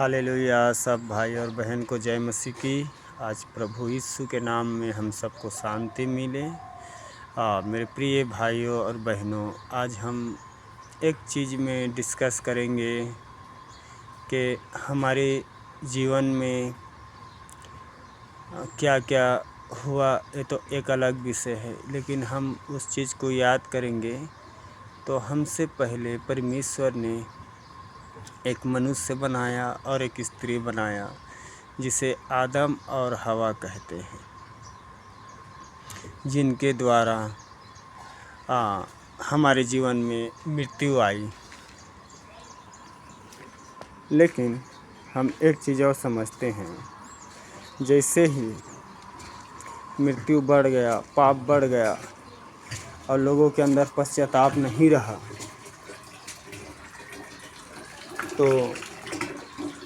Hallelujah. सब भाई और बहन को जय मसीह की। आज प्रभु यीशु के नाम में हम सबको शांति मिले। मेरे प्रिय भाइयों और बहनों, आज हम एक चीज़ में डिस्कस करेंगे कि हमारे जीवन में क्या क्या हुआ। ये तो एक अलग विषय है, लेकिन हम उस चीज़ को याद करेंगे तो हमसे पहले परमेश्वर ने एक मनुष्य बनाया और एक स्त्री बनाया, जिसे आदम और हवा कहते हैं, जिनके द्वारा हमारे जीवन में मृत्यु आई। लेकिन हम एक चीज़ और समझते हैं, जैसे ही मृत्यु बढ़ गया, पाप बढ़ गया और लोगों के अंदर पश्चाताप नहीं रहा, तो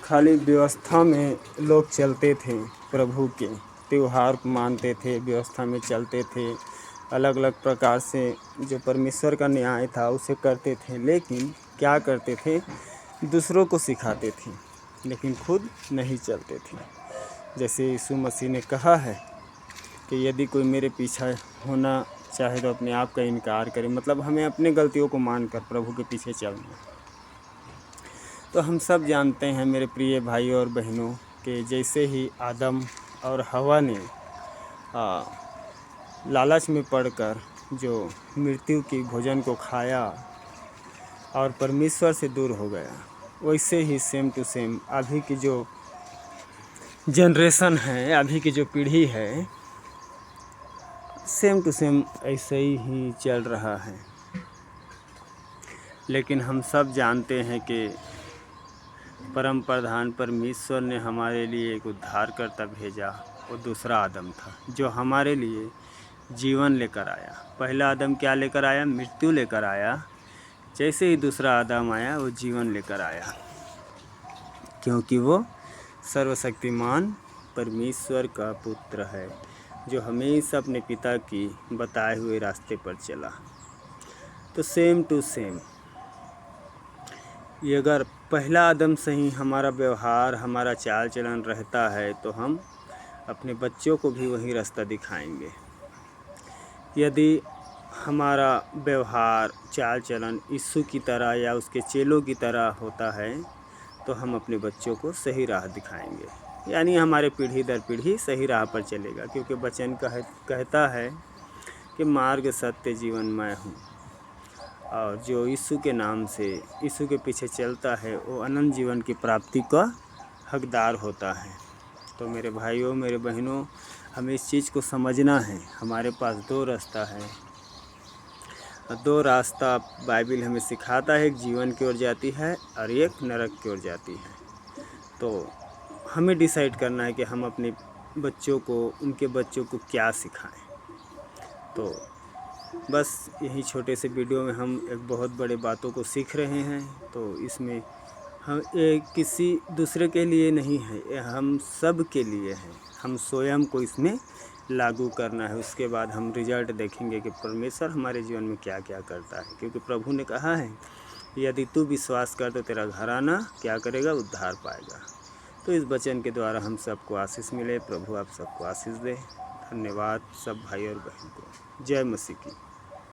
खाली व्यवस्था में लोग चलते थे, प्रभु के त्यौहार मानते थे, व्यवस्था में चलते थे, अलग अलग प्रकार से जो परमेश्वर का न्याय था उसे करते थे। लेकिन क्या करते थे? दूसरों को सिखाते थे, लेकिन खुद नहीं चलते थे। जैसे यीशु मसीह ने कहा है कि यदि कोई मेरे पीछे होना चाहे तो अपने आप का इनकार करे, मतलब हमें अपने गलतियों को मानकर प्रभु के पीछे चलना। तो हम सब जानते हैं मेरे प्रिय भाइयों और बहनों कि जैसे ही आदम और हवा ने लालच में पड़कर जो मृत्यु की भोजन को खाया और परमेश्वर से दूर हो गया, वैसे ही सेम टू सेम अभी की जो जनरेशन है, अभी की जो पीढ़ी है, सेम टू सेम ऐसे ही चल रहा है। लेकिन हम सब जानते हैं कि परम प्रधान परमेश्वर ने हमारे लिए एक उद्धारकर्ता भेजा। वो दूसरा आदम था जो हमारे लिए जीवन लेकर आया। पहला आदम क्या लेकर आया? मृत्यु लेकर आया। जैसे ही दूसरा आदम आया, वो जीवन लेकर आया, क्योंकि वो सर्वशक्तिमान परमेश्वर का पुत्र है, जो हमेशा अपने पिता की बताए हुए रास्ते पर चला। तो सेम टू सेम ये अगर पहला आदम से ही हमारा व्यवहार, हमारा चाल चलन रहता है, तो हम अपने बच्चों को भी वही रास्ता दिखाएंगे। यदि हमारा व्यवहार, चाल चलन यीशु की तरह या उसके चेलों की तरह होता है, तो हम अपने बच्चों को सही राह दिखाएंगे, यानी हमारे पीढ़ी दर पीढ़ी सही राह पर चलेगा। क्योंकि वचन कहता है कि मार्ग, सत्य, जीवन मैं हूँ, और जो यीशु के नाम से यीशु के पीछे चलता है वो अनंत जीवन की प्राप्ति का हकदार होता है। तो मेरे भाइयों, मेरे बहनों, हमें इस चीज़ को समझना है। हमारे पास दो रास्ता है, दो रास्ता बाइबिल हमें सिखाता है। एक जीवन की ओर जाती है और एक नरक की ओर जाती है। तो हमें डिसाइड करना है कि हम अपने बच्चों को, उनके बच्चों को क्या सिखाएं। तो बस यही छोटे से वीडियो में हम एक बहुत बड़े बातों को सीख रहे हैं। तो इसमें हम किसी दूसरे के लिए नहीं है, ये हम सब के लिए है। हम स्वयं को इसमें लागू करना है। उसके बाद हम रिजल्ट देखेंगे कि परमेश्वर हमारे जीवन में क्या क्या करता है। क्योंकि प्रभु ने कहा है, यदि तू विश्वास कर तो तेरा घराना क्या करेगा? उद्धार पाएगा। तो इस वचन के द्वारा हम सबको आशीष मिले। प्रभु आप सबको आशीष दे। धन्यवाद सब भाई और बहन को। जय मसीह की।